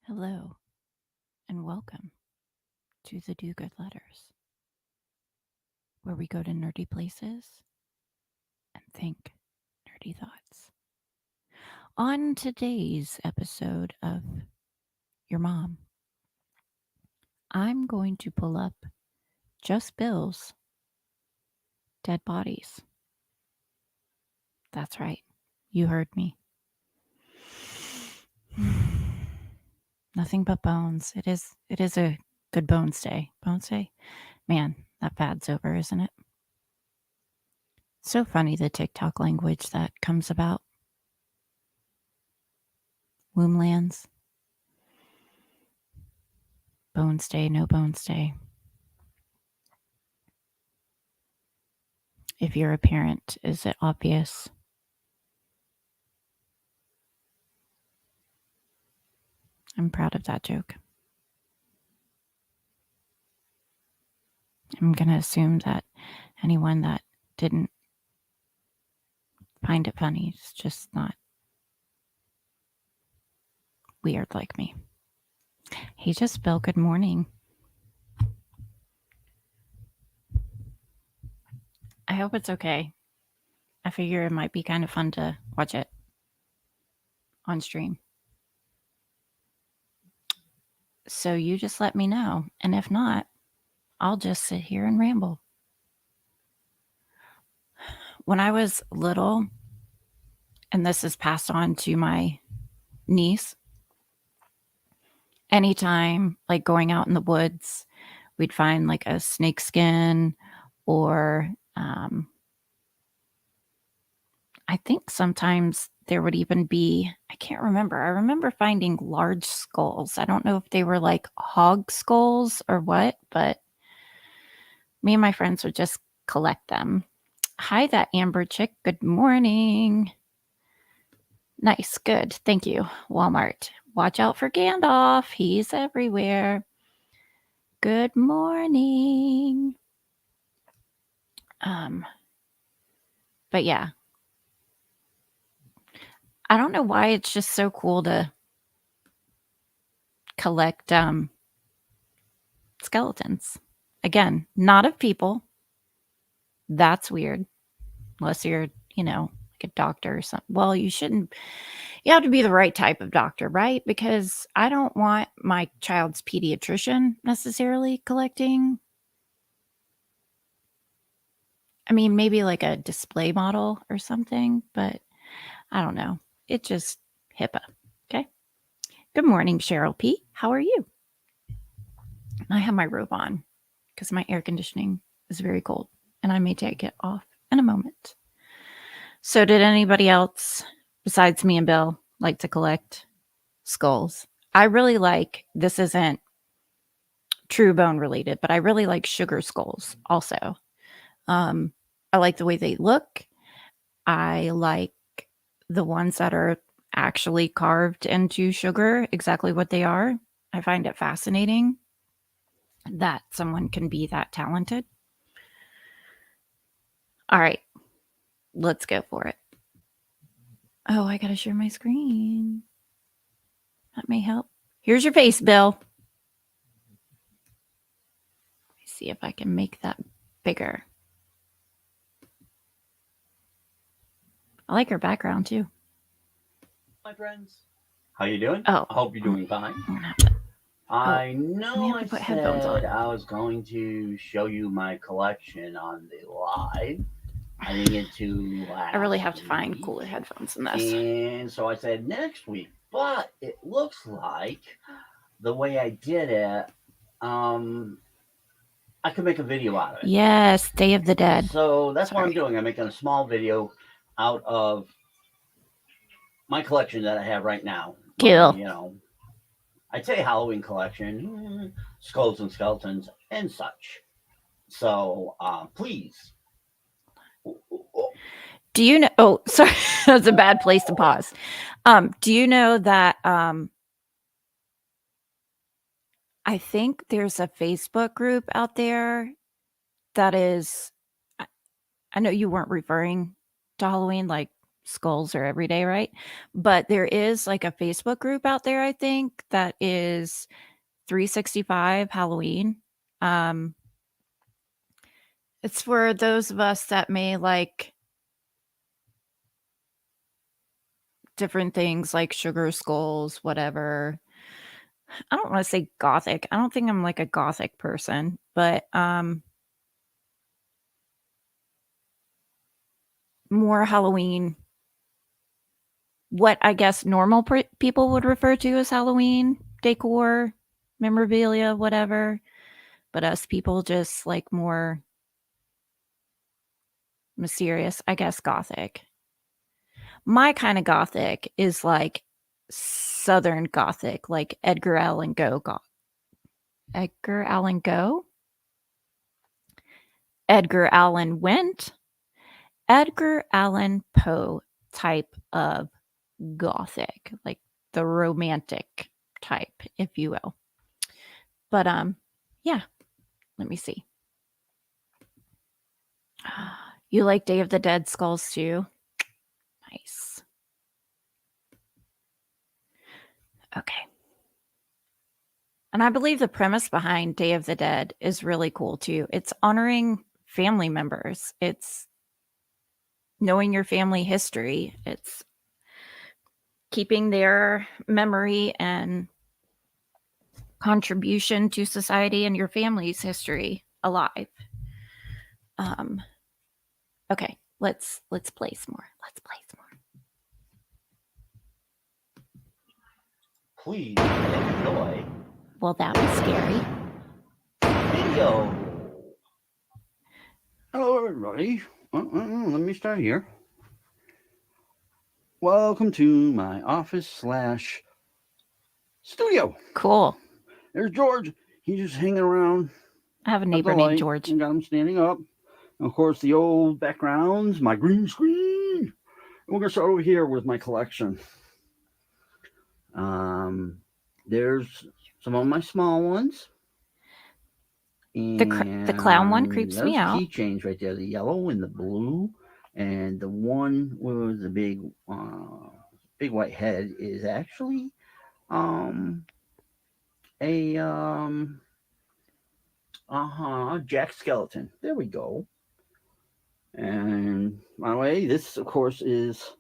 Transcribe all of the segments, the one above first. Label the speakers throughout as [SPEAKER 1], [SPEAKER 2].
[SPEAKER 1] Hello, and welcome to the Do Good Letters, where we go to nerdy places and think nerdy thoughts. On today's episode of Your Mom, I'm going to pull up Just Bill's Dead Bodies. That's right, you heard me. Nothing but bones. It is a good bones day. Bones day? Man, that fad's over, isn't it? So funny the TikTok language that comes about. Womblands. Bones day, no bones day. If you're a parent, is it obvious? I'm proud of that joke. I'm going to assume that anyone that didn't find it funny is just not weird like me. Hey, Just Bill, good morning. I hope it's okay. I figure it might be kind of fun to watch it on stream. So you just let me know. And if not, I'll just sit here and ramble. When I was little, and this is passed on to my niece, anytime like going out in the woods, we'd find like a snake skin or I think sometimes there would even be, I can't remember. I remember finding large skulls. I don't know if they were like hog skulls or what, but me and my friends would just collect them. Hi, that Amber chick. Good morning. Nice. Good. Thank you, Walmart. Watch out for Gandalf. He's everywhere. Good morning. But yeah, I don't know why it's just so cool to collect skeletons. Again, not of people. That's weird. Unless you're, like a doctor or something. Well, you shouldn't. You have to be the right type of doctor, right? Because I don't want my child's pediatrician necessarily collecting. I mean, maybe like a display model or something, but I don't know. It just HIPAA. Okay. Good morning, Cheryl P. How are you? I have my robe on because my air conditioning is very cold and I may take it off in a moment. So, did anybody else besides me and Bill like to collect skulls? I really like, this isn't true bone related, but I really like sugar skulls also. I like the way they look. I like the ones that are actually carved into sugar, exactly what they are. I find it fascinating that someone can be that talented. All right, let's go for it. Oh, I gotta share my screen. That may help. Here's your face, Bill. Let me see if I can make that bigger. I like her background too.
[SPEAKER 2] My friends, how you doing?
[SPEAKER 1] Oh,
[SPEAKER 2] I hope you're doing fine.
[SPEAKER 1] I'm gonna have to,
[SPEAKER 2] I
[SPEAKER 1] let me
[SPEAKER 2] know
[SPEAKER 1] have
[SPEAKER 2] I
[SPEAKER 1] to put headphones
[SPEAKER 2] said
[SPEAKER 1] on.
[SPEAKER 2] I was going to show you my collection on the live. I didn't get to
[SPEAKER 1] I really
[SPEAKER 2] last
[SPEAKER 1] have to find
[SPEAKER 2] week,
[SPEAKER 1] cooler headphones than this.
[SPEAKER 2] and so I said next week. But it looks like the way I did it, I could make a video out of it.
[SPEAKER 1] Yes, Day of the Dead.
[SPEAKER 2] So that's what I'm
[SPEAKER 1] Sorry.
[SPEAKER 2] doing. I'm making a small video out of my collection that I have right now. My,
[SPEAKER 1] Cool.
[SPEAKER 2] I'd say Halloween collection, skulls and skeletons and such. So please.
[SPEAKER 1] Do you know? Oh, sorry, that's a bad place to pause. Do you know that? I think there's a Facebook group out there that is. I know you weren't referring to Halloween, like skulls are every day, right? But there is like a Facebook group out there, I think, that is 365 Halloween. It's for those of us that may like different things like sugar skulls, whatever. I don't want to say gothic. I don't think I'm like a gothic person, but more Halloween. What I guess normal people would refer to as Halloween decor, memorabilia, whatever. But us people just like more mysterious, I guess, gothic. My kind of gothic is like Southern Gothic, like Edgar Allan Poe. Edgar Allan Poe? Edgar Allan Went? Edgar Allan Poe type of gothic, like the romantic type, if you will. But yeah, let me see. You like Day of the Dead skulls too? Nice. Okay. And I believe the premise behind Day of the Dead is really cool too. It's honoring family members. It's knowing your family history. It's keeping their memory and contribution to society and your family's history alive. Okay, let's play some more. Let's play some more.
[SPEAKER 2] Please enjoy.
[SPEAKER 1] Well, that was scary.
[SPEAKER 2] Video.
[SPEAKER 3] Hello, everybody. Let me start here. Welcome to my office / studio.
[SPEAKER 1] Cool.
[SPEAKER 3] There's George. He's just hanging around.
[SPEAKER 1] I have a
[SPEAKER 3] at the
[SPEAKER 1] neighbor named
[SPEAKER 3] light
[SPEAKER 1] George.
[SPEAKER 3] and got him standing up. And of course, the old backgrounds, my green screen. And we're gonna start over here with my collection. There's some of my small ones.
[SPEAKER 1] The clown one creeps me out.
[SPEAKER 3] Keychains right there, the yellow and the blue, and the one with the big white head is actually Jack Skeleton. There we go. And by the way, this of course is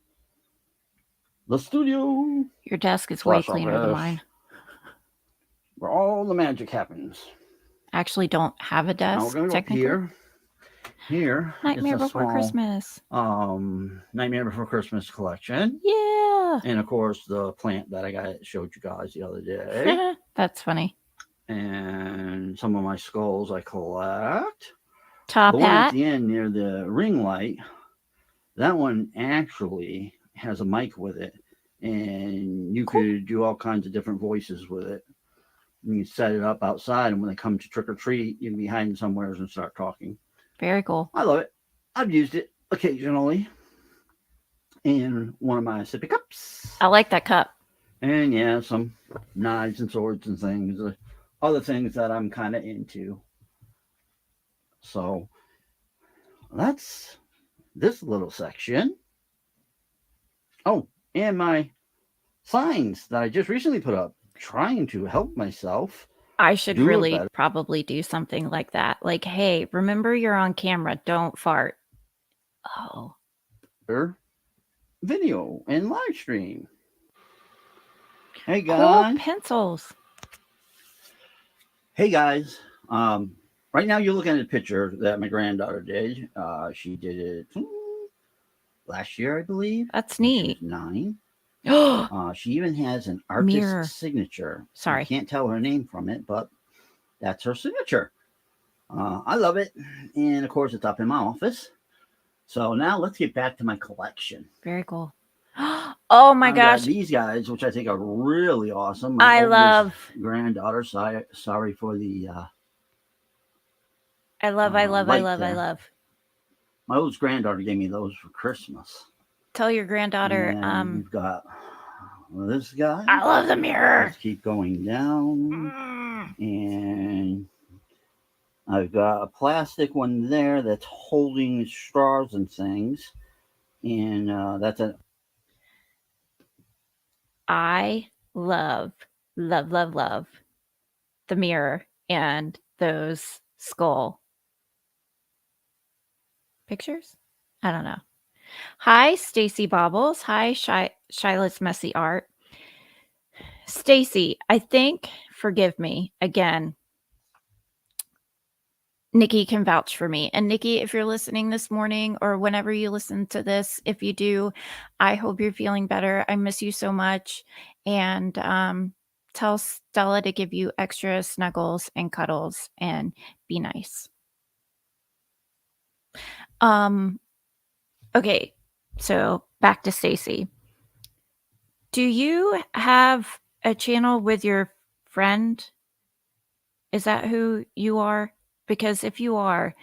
[SPEAKER 3] the studio.
[SPEAKER 1] Your desk is way cleaner than mine.
[SPEAKER 3] Where all the magic happens.
[SPEAKER 1] I actually don't have a desk.
[SPEAKER 3] Now we're gonna
[SPEAKER 1] technically.
[SPEAKER 3] go here.
[SPEAKER 1] Nightmare Before Christmas.
[SPEAKER 3] Nightmare Before Christmas collection.
[SPEAKER 1] Yeah.
[SPEAKER 3] And of course the plant that I showed you guys the other day.
[SPEAKER 1] That's funny.
[SPEAKER 3] And some of my skulls I collect.
[SPEAKER 1] Top
[SPEAKER 3] the one
[SPEAKER 1] hat.
[SPEAKER 3] at the end near the ring light, that one actually has a mic with it, and you could do all kinds of different voices with it. You can set it up outside, and when they come to trick or treat, you can be hiding somewhere and start talking.
[SPEAKER 1] Very cool.
[SPEAKER 3] I love it. I've used it occasionally in one of my sippy cups.
[SPEAKER 1] I like that cup.
[SPEAKER 3] And yeah, some knives and swords and things, other things that I'm kind of into. So that's this little section. Oh, and my signs that I just recently put up, trying to help myself.
[SPEAKER 1] I should really probably do something like that. Like, hey, remember you're on camera. Don't fart. Oh.
[SPEAKER 3] Video and live stream. Hey guys.
[SPEAKER 1] Cool pencils.
[SPEAKER 3] Hey guys. Right now you're looking at a picture that my granddaughter did. She did it last year, I believe.
[SPEAKER 1] That's neat.
[SPEAKER 3] She was 9. She even has an artist's signature.
[SPEAKER 1] Sorry.
[SPEAKER 3] I can't tell her name from it, but that's her signature. I love it. And of course, it's up in my office. So now let's get back to my collection.
[SPEAKER 1] Very cool. Oh my gosh.
[SPEAKER 3] These guys, which I think are really awesome.
[SPEAKER 1] I love
[SPEAKER 3] granddaughter. Sorry for the
[SPEAKER 1] I love.
[SPEAKER 3] My oldest granddaughter gave me those for Christmas.
[SPEAKER 1] Tell your granddaughter.
[SPEAKER 3] You've got this guy.
[SPEAKER 1] I love the mirror.
[SPEAKER 3] Let's keep going down. And I've got a plastic one there that's holding straws and things. And that's it.
[SPEAKER 1] I love, love, love, love the mirror and those skull pictures. I don't know. Hi, Stacy Bobbles. Hi, Shila's Messy Art. Stacy, I think, forgive me again. Nikki can vouch for me. And Nikki, if you're listening this morning or whenever you listen to this, if you do, I hope you're feeling better. I miss you so much. And tell Stella to give you extra snuggles and cuddles and be nice. Okay, so back to Stacy. Do you have a channel with your friend? Is that who you are? Because if you are,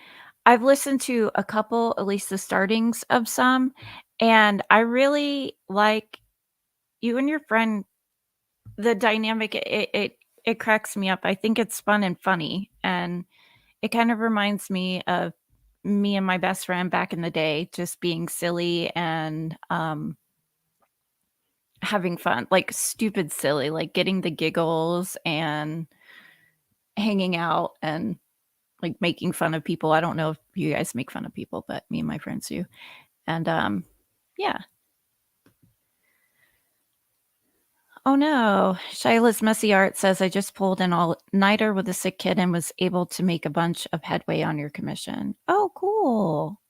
[SPEAKER 1] I've listened to a couple, at least the startings of some, and I really like you and your friend. The dynamic, it cracks me up. I think it's fun and funny, and it kind of reminds me of me and my best friend back in the day, just being silly and having fun, like stupid silly, like getting the giggles and hanging out and like making fun of people. I don't know if you guys make fun of people, but me and my friends do. And yeah. Oh no. Shila's Messy Art says I just pulled an all-nighter with a sick kid and was able to make a bunch of headway on your commission. Oh, cool.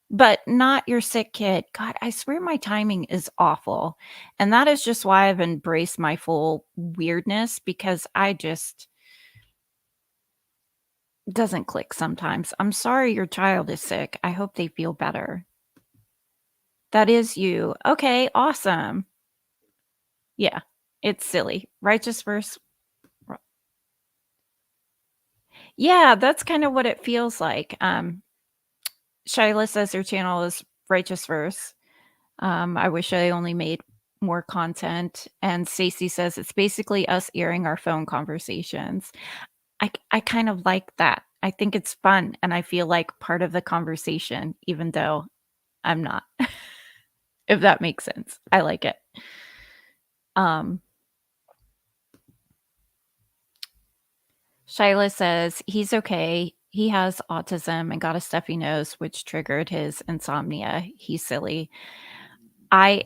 [SPEAKER 1] But not your sick kid. God, I swear my timing is awful. And that is just why I've embraced my full weirdness, because I just doesn't click sometimes. I'm sorry your child is sick. I hope they feel better. That is you. Okay, awesome. Yeah, it's silly. Righteous verse. Yeah, that's kind of what it feels like. Shyla says her channel is Righteous Verse. I wish I only made more content. And Stacey says it's basically us airing our phone conversations. I kind of like that. I think it's fun and I feel like part of the conversation, even though I'm not. If that makes sense. I like it. Shyla says he's okay. He has autism and got a stuffy nose, which triggered his insomnia. He's silly. I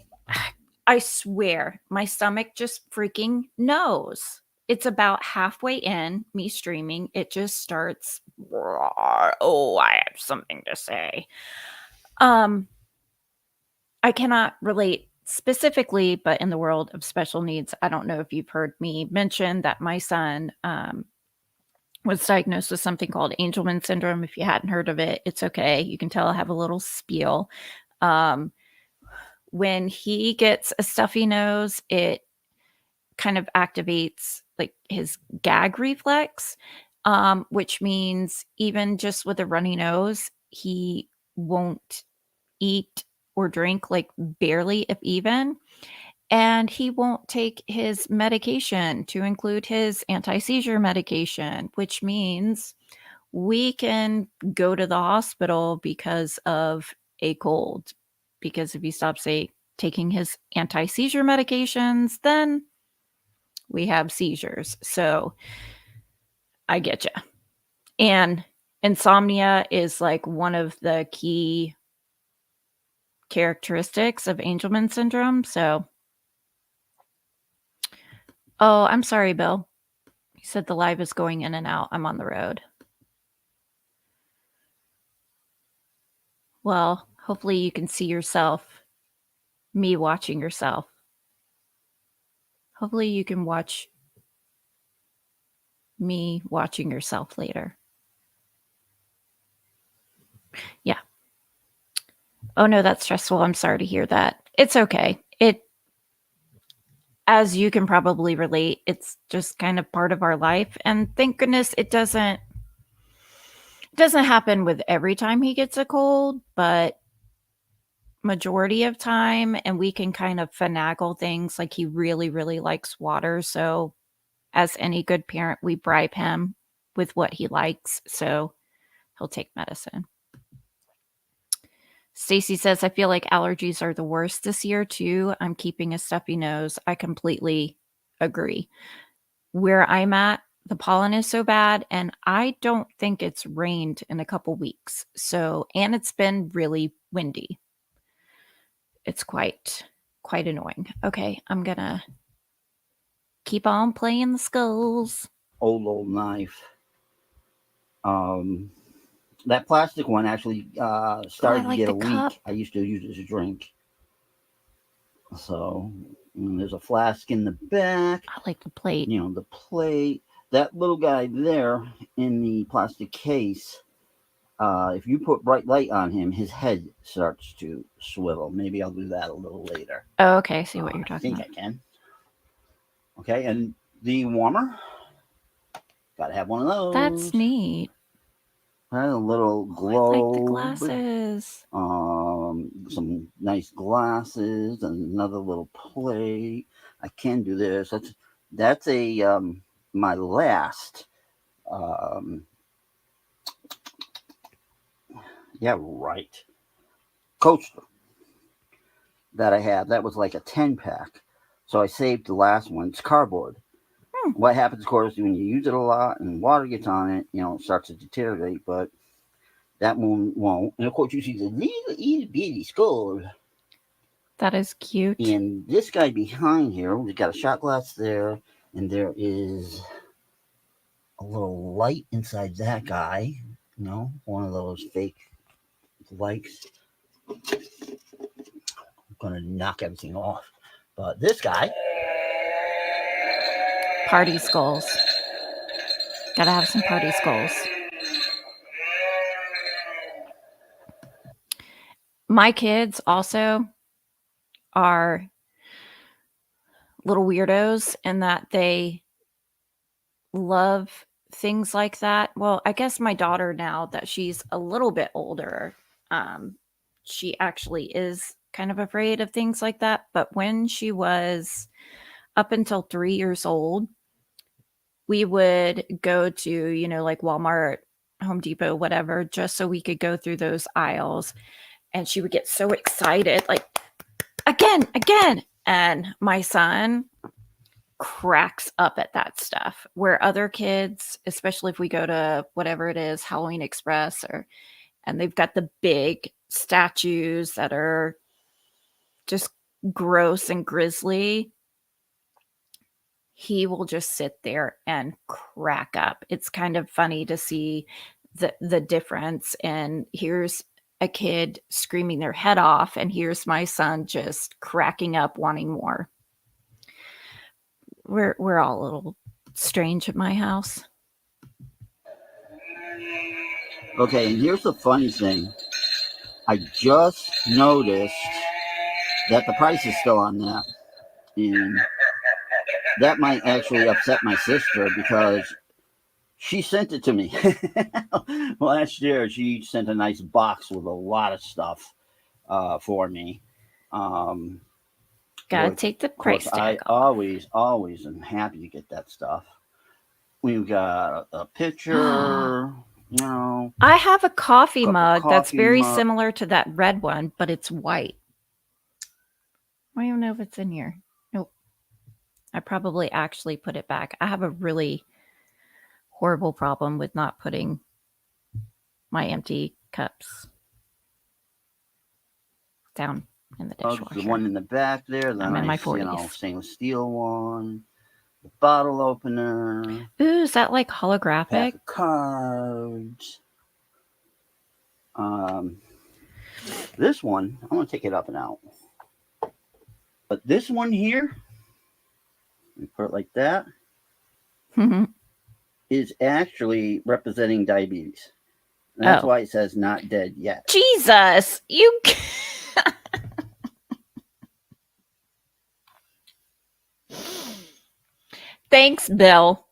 [SPEAKER 1] swear my stomach just freaking knows. It's about halfway in me streaming. It just starts. Oh, I have something to say. I cannot relate specifically, but in the world of special needs, I don't know if you've heard me mention that my son was diagnosed with something called Angelman syndrome. If you hadn't heard of it, it's okay. You can tell I have a little spiel. When he gets a stuffy nose, it kind of activates like his gag reflex, which means even just with a runny nose, he won't eat or drink, like barely, if even. And he won't take his medication, to include his anti-seizure medication, which means we can go to the hospital because of a cold. Because if he stops taking his anti-seizure medications, then we have seizures. So I get you. And insomnia is like one of the key characteristics of Angelman syndrome. So, oh, I'm sorry, Bill. He said the live is going in and out. I'm on the road. Well, hopefully you can see yourself, me watching yourself. Hopefully you can watch me watching yourself later. Yeah. Oh no, that's stressful. I'm sorry to hear that. It's okay. As you can probably relate, it's just kind of part of our life. And thank goodness it doesn't happen with every time he gets a cold, but majority of time. And we can kind of finagle things. Like he really, really likes water. So as any good parent, we bribe him with what he likes. So he'll take medicine. Stacy says, I feel like allergies are the worst this year too. I'm keeping a stuffy nose. I completely agree. Where I'm at, the pollen is so bad, and I don't think it's rained in a couple weeks. So, and it's been really windy. It's quite annoying. Okay, I'm gonna keep on playing the skulls.
[SPEAKER 3] Old knife. That plastic one actually started
[SPEAKER 1] like
[SPEAKER 3] to get
[SPEAKER 1] the
[SPEAKER 3] a
[SPEAKER 1] cup.
[SPEAKER 3] leak. I used to use it as a drink. So there's a flask in the back.
[SPEAKER 1] I like the plate.
[SPEAKER 3] You know, the plate. That little guy there in the plastic case, if you put bright light on him, his head starts to swivel. Maybe I'll do that a little later.
[SPEAKER 1] Oh, okay. I see what you're
[SPEAKER 3] I
[SPEAKER 1] talking
[SPEAKER 3] think
[SPEAKER 1] about.
[SPEAKER 3] I can. Okay, and the warmer. Gotta have one of those.
[SPEAKER 1] That's neat.
[SPEAKER 3] A little
[SPEAKER 1] Oh, I
[SPEAKER 3] globe.
[SPEAKER 1] like the glasses.
[SPEAKER 3] Some nice glasses, and another little plate. I can do this. That's a my last. Yeah, right. Coaster that I have. That was like a 10-pack. So I saved the last one. It's cardboard. What happens, of course, when you use it a lot and water gets on it, it starts to deteriorate, but that one won't. And of course, you see the little itty bitty skull.
[SPEAKER 1] That is cute.
[SPEAKER 3] And this guy behind here, we've got a shot glass there, and there is a little light inside that guy. One of those fake lights. I'm gonna knock everything off. But this guy,
[SPEAKER 1] party skulls. Gotta have some party skulls. My kids also are little weirdos in that they love things like that. Well, I guess my daughter, now that she's a little bit older, she actually is kind of afraid of things like that. But when she was up until 3 years old, we would go to, like Walmart, Home Depot, whatever, just so we could go through those aisles. And she would get so excited, like, again. And my son cracks up at that stuff, where other kids, especially if we go to whatever it is, Halloween Express, and they've got the big statues that are just gross and grisly, he will just sit there and crack up. It's kind of funny to see the difference. And here's a kid screaming their head off, and here's my son just cracking up, wanting more. We're all a little strange at my house.
[SPEAKER 3] Okay, and here's the funny thing. I just noticed that the price is still on that. And that might actually upset my sister because she sent it to me. Last year, she sent a nice box with a lot of stuff for me.
[SPEAKER 1] Gotta take the price tag
[SPEAKER 3] off. Always am happy to get that stuff. We've got a picture,
[SPEAKER 1] I have a coffee mug that's very similar to that red one, but it's white. I don't even know if it's in here. Nope. I probably actually put it back. I have a really horrible problem with not putting my empty cups down in the dishwasher.
[SPEAKER 3] The one in the back there.
[SPEAKER 1] I'm in my 40s.
[SPEAKER 3] Stainless steel one. The bottle opener.
[SPEAKER 1] Ooh, is that like holographic?
[SPEAKER 3] Pack of cards. This one, I'm going to take it up and out. But this one here, we put it like that, is actually representing diabetes. And that's why it says not dead yet.
[SPEAKER 1] Jesus, you... Thanks, Bill.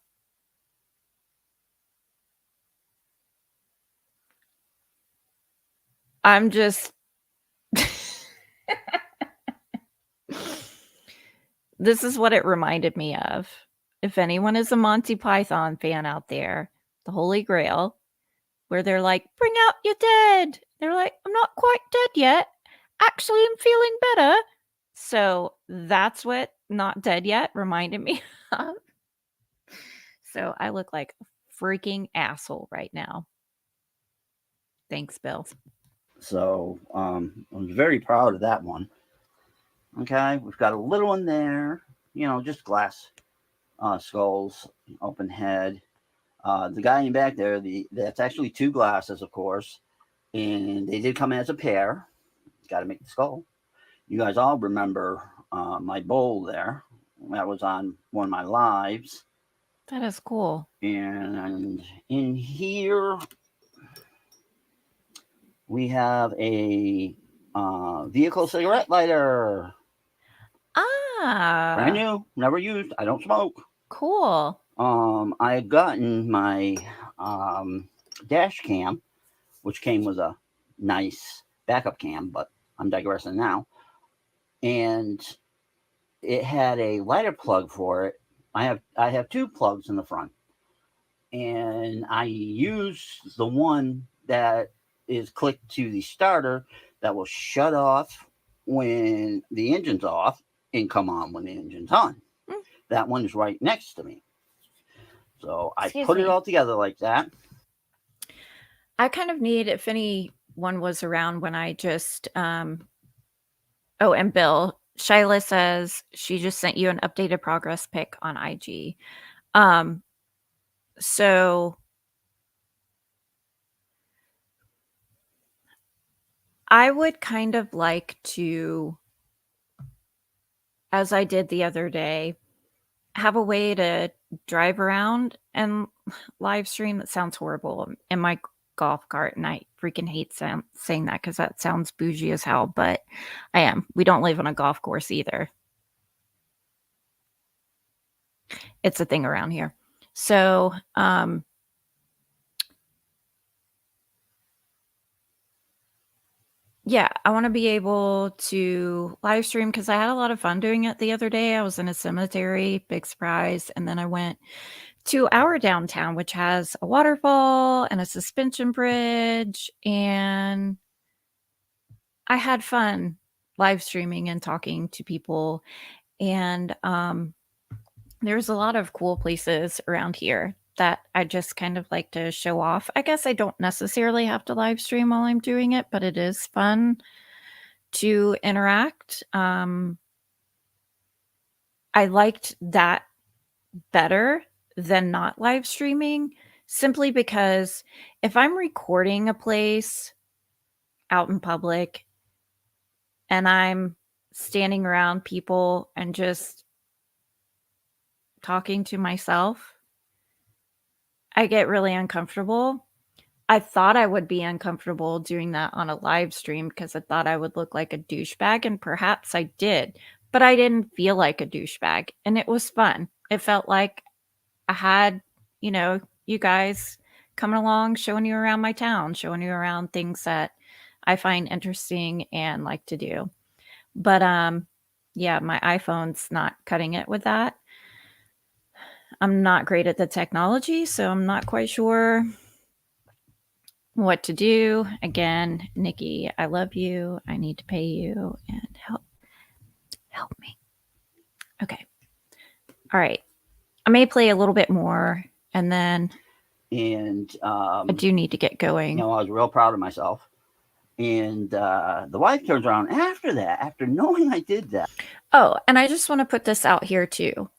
[SPEAKER 1] I'm just... This is what it reminded me of. If anyone is a Monty Python fan out there, the Holy Grail, where they're like, bring out your dead. They're like, I'm not quite dead yet. Actually, I'm feeling better. So that's what not dead yet reminded me of. So I look like a freaking asshole right now. Thanks, Bill.
[SPEAKER 3] So I was very proud of that one. Okay, we've got a little one there, just glass skulls, open head. The guy in back there, that's actually two glasses, of course, and they did come as a pair. Got to make the skull. You guys all remember my bowl there. That was on one of my lives.
[SPEAKER 1] That is cool.
[SPEAKER 3] And in here, we have a vehicle cigarette lighter. Brand new, never used. I don't smoke.
[SPEAKER 1] Cool.
[SPEAKER 3] I had gotten my dash cam, which came with a nice backup cam, but I'm digressing now. And it had a lighter plug for it. I have two plugs in the front, and I use the one that is clicked to the starter that will shut off when the engine's off and come on when the engine's on. That one is right next to me. So I put it all together like that.
[SPEAKER 1] I kind of need, if anyone was around when I just, and Bill, Shyla says she just sent you an updated progress pic on IG. So I would kind of like to, as I did the other day, have a way to drive around and live stream. That sounds horrible, in my golf cart, and I freaking hate saying that because that sounds bougie as hell, but I am. We don't live on a golf course either. It's a thing around here. So yeah, I want to be able to live stream because I had a lot of fun doing it the other day. I was in a cemetery, big surprise, and then I went to our downtown, which has a waterfall and a suspension bridge, and I had fun live streaming and talking to people. And there's a lot of cool places around here that I just kind of like to show off. I guess I don't necessarily have to live stream while I'm doing it, but it is fun to interact. I liked that better than not live streaming, simply because if I'm recording a place out in public and I'm standing around people and just talking to myself, I get really uncomfortable. I thought I would be uncomfortable doing that on a live stream because I thought I would look like a douchebag, and perhaps I did, but I didn't feel like a douchebag, and it was fun. It felt like I had, you guys coming along, showing you around my town, showing you around things that I find interesting and like to do. But yeah, my iPhone's not cutting it with that. I'm not great at the technology, so I'm not quite sure what to do. Again, Nikki, I love you. I need to pay you and help me. Okay. All right. I may play a little bit more, and then I do need to get going.
[SPEAKER 3] I was real proud of myself. And the wife turns around after that, after knowing I did that.
[SPEAKER 1] Oh, and I just want to put this out here too.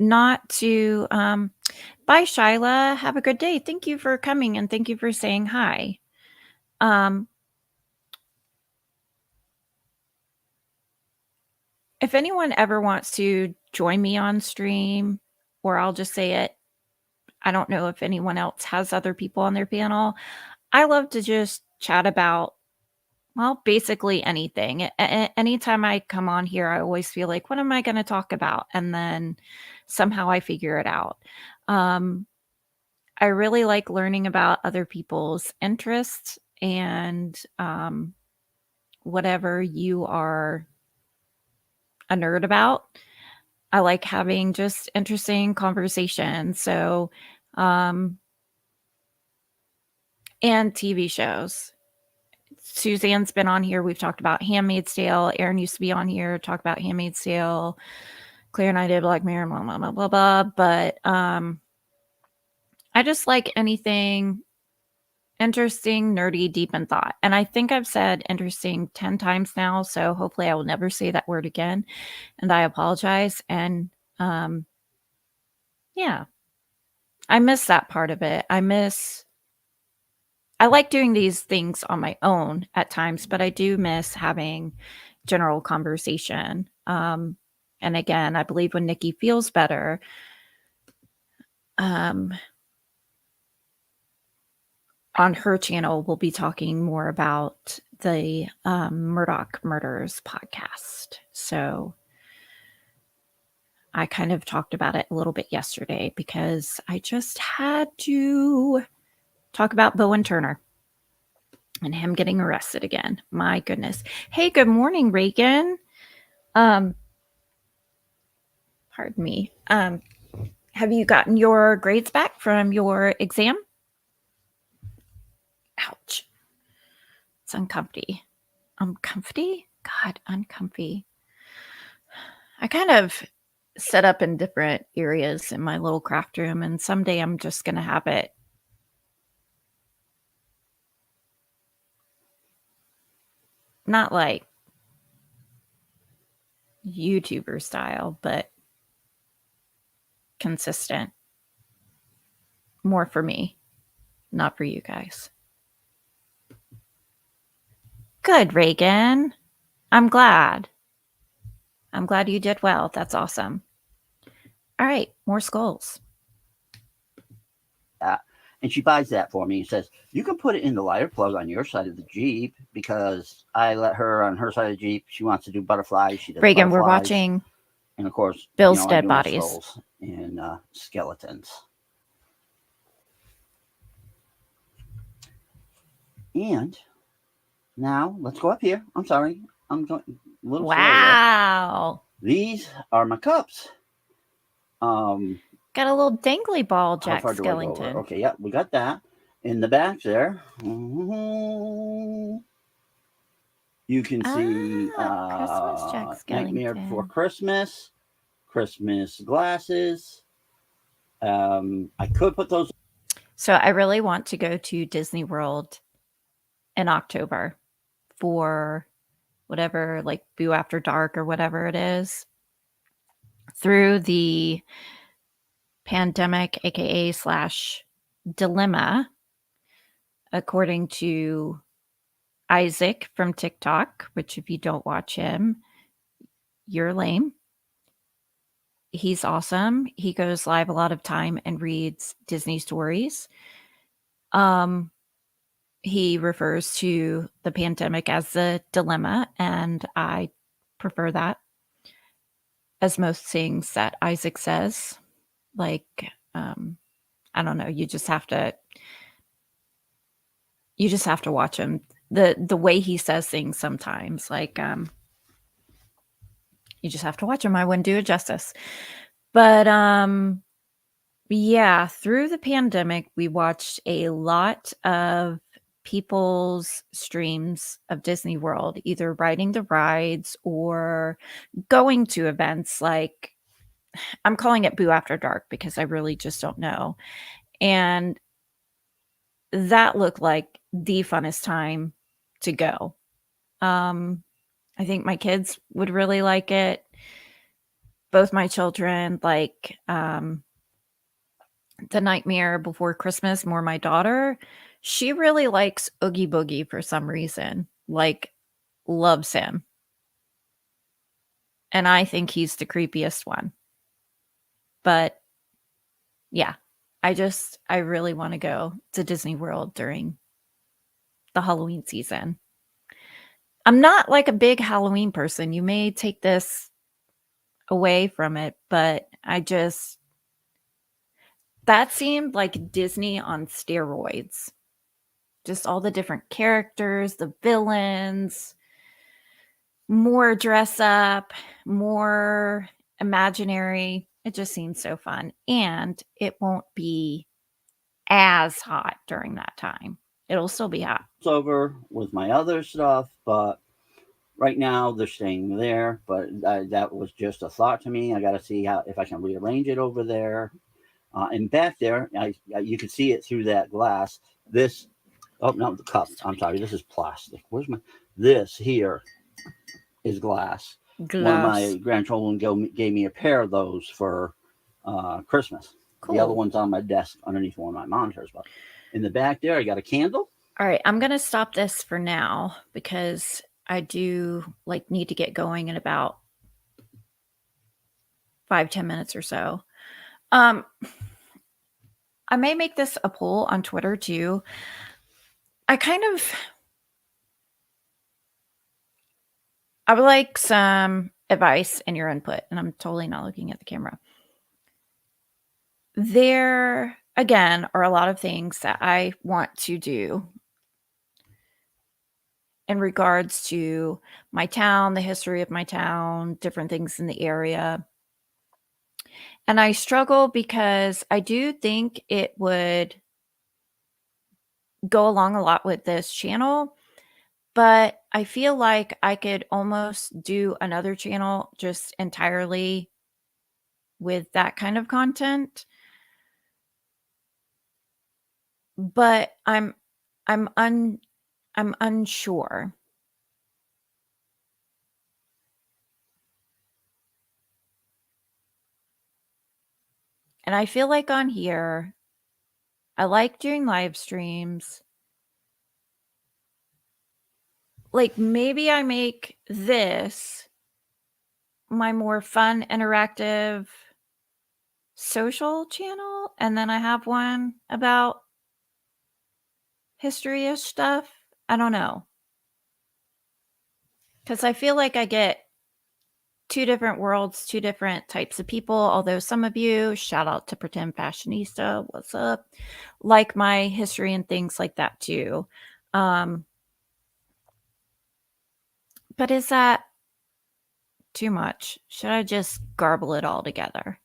[SPEAKER 1] Not to bye, Shyla. Have a good day. Thank you for coming, and thank you for saying hi. If anyone ever wants to join me on stream, or I'll just say it, I don't know if anyone else has other people on their panel. I love to just chat about, well, basically anything. Anytime I come on here, I always feel like, what am I going to talk about? And then somehow I figure it out. I really like learning about other people's interests and whatever you are a nerd about. I like having just interesting conversations. So, and TV shows. Suzanne's been on here. We've talked about Handmaid's Tale. Aaron used to be on here, talk about Handmaid's Tale. Claire and I did Black Mirror, blah, blah, blah, blah, blah. But I just like anything interesting, nerdy, deep in thought. And I think I've said interesting 10 times now. So hopefully I will never say that word again. And I apologize. And yeah, I miss that part of it. I like doing these things on my own at times, but I do miss having general conversation. And again, I believe when Nikki feels better, on her channel, we'll be talking more about the Murdoch Murders podcast. So I kind of talked about it a little bit yesterday because I just had to talk about Bowen Turner and him getting arrested again. My goodness. Hey, good morning, Reagan. Pardon me. Have you gotten your grades back from your exam? Ouch. It's uncomfy. Uncomfy? God, uncomfy. I kind of set up in different areas in my little craft room, and someday I'm just going to have it not like YouTuber style, but consistent. More for me, not for you guys. Good, Reagan. I'm glad. I'm glad you did well. That's awesome. All right, more skulls.
[SPEAKER 2] And she buys that for me and says, you can put it in the lighter plug on your side of the Jeep, because I let her on her side of the Jeep. She wants to do butterflies. She does
[SPEAKER 1] Reagan, we're
[SPEAKER 2] butterflies.
[SPEAKER 1] watching
[SPEAKER 2] And of course,
[SPEAKER 1] Bill's
[SPEAKER 2] I'm
[SPEAKER 1] Dead
[SPEAKER 2] doing
[SPEAKER 1] Bodies.
[SPEAKER 2] skulls and skeletons. And now let's go up here. I'm sorry. I'm going a little slow there.
[SPEAKER 1] Wow.
[SPEAKER 2] These are my cups.
[SPEAKER 1] Got a little dangly ball,
[SPEAKER 2] How
[SPEAKER 1] Jack
[SPEAKER 2] far do I go over?
[SPEAKER 1] Skellington.
[SPEAKER 2] Okay, yeah, we got that. In the back there, you can see
[SPEAKER 1] Christmas Jack
[SPEAKER 2] Nightmare
[SPEAKER 1] Skellington.
[SPEAKER 2] Before Christmas, Christmas glasses. I could put those.
[SPEAKER 1] So I really want to go to Disney World in October for whatever, like Boo After Dark or whatever it is. Through the pandemic, aka / dilemma, according to Isaac from TikTok, which if you don't watch him, you're lame. He's awesome. He goes live a lot of time and reads Disney stories. He refers to the pandemic as the dilemma, and I prefer that, as most things that Isaac says. Like, I don't know, you just have to watch him. The way he says things sometimes, like, you just have to watch him. I wouldn't do it justice. But yeah, through the pandemic, we watched a lot of people's streams of Disney World, either riding the rides or going to events. Like, I'm calling it Boo After Dark because I really just don't know. And that looked like the funnest time to go. I think my kids would really like it. Both my children like The Nightmare Before Christmas, more my daughter. She really likes Oogie Boogie for some reason, like loves him. And I think he's the creepiest one. But yeah, I really want to go to Disney World during the Halloween season. I'm not like a big Halloween person. You may take this away from it, but that seemed like Disney on steroids. Just all the different characters, the villains, more dress up, more imaginary. It just seems so fun. And it won't be as hot during that time. it'll still be hot.
[SPEAKER 2] over with my other stuff, but right now they're staying there. But that was just a thought to me. I got to see if I can rearrange it over there. And back there, you can see it through that glass. This, oh no, the cup. I'm sorry, this is plastic. Where's my? This here is glass. One of my grandchildren gave me a pair of those for Christmas.
[SPEAKER 1] Cool.
[SPEAKER 2] The other one's on my desk underneath one of my monitors. But in the back there, I got a candle.
[SPEAKER 1] All right, I'm going to stop this for now because I do need to get going in about 5-10 minutes or so. I may make this a poll on Twitter too. I would like some advice and your input, and I'm totally not looking at the camera. There, again, are a lot of things that I want to do in regards to my town, the history of my town, different things in the area. And I struggle because I do think it would go along a lot with this channel, but I feel like I could almost do another channel just entirely with that kind of content. But I'm unsure. And I feel like on here, I like doing live streams. Maybe I make this my more fun, interactive social channel, and then I have one about history-ish stuff. I don't know. Because I feel like I get two different worlds, two different types of people, although some of you, shout out to Pretend Fashionista, what's up, like my history and things like that too. But is that too much? Should I just garble it all together?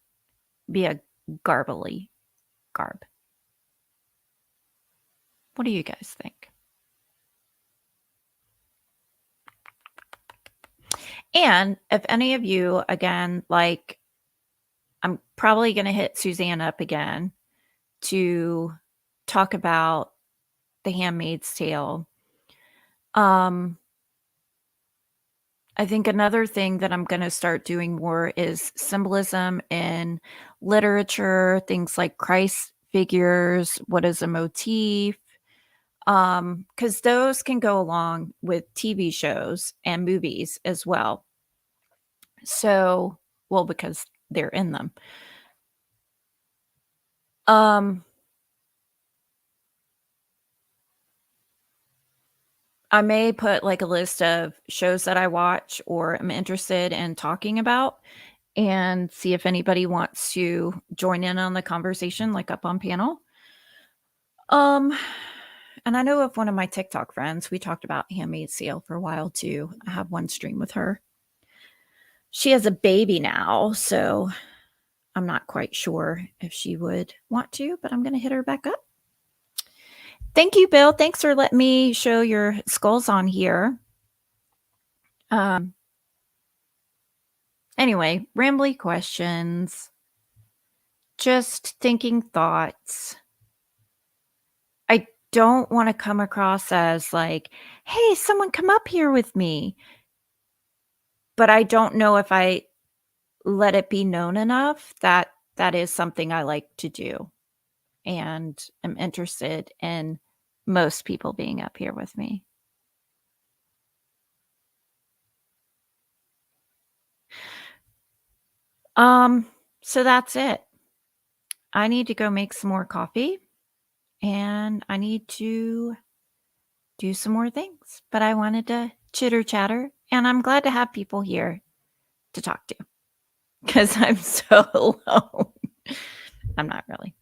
[SPEAKER 1] Be a garbly garb? What do you guys think? And if any of you, again, I'm probably going to hit Suzanne up again to talk about The Handmaid's Tale. I think another thing that I'm going to start doing more is symbolism in literature, things like Christ figures, what is a motif? Because those can go along with TV shows and movies as well. So, well, because they're in them. I may put a list of shows that I watch or am interested in talking about and see if anybody wants to join in on the conversation, up on panel. And I know of one of my TikTok friends, we talked about Handmaid's Tale for a while too. I have one stream with her. She has a baby now, so I'm not quite sure if she would want to, but I'm going to hit her back up. Thank you, Bill. Thanks for letting me show your skulls on here. Anyway, rambly questions. Just thinking thoughts. I don't want to come across as hey, someone come up here with me. But I don't know if I let it be known enough that that is something I like to do. And I'm interested in most people being up here with me. So that's it. I need to go make some more coffee and I need to do some more things, but I wanted to chitter chatter and I'm glad to have people here to talk to because I'm so alone. I'm not really.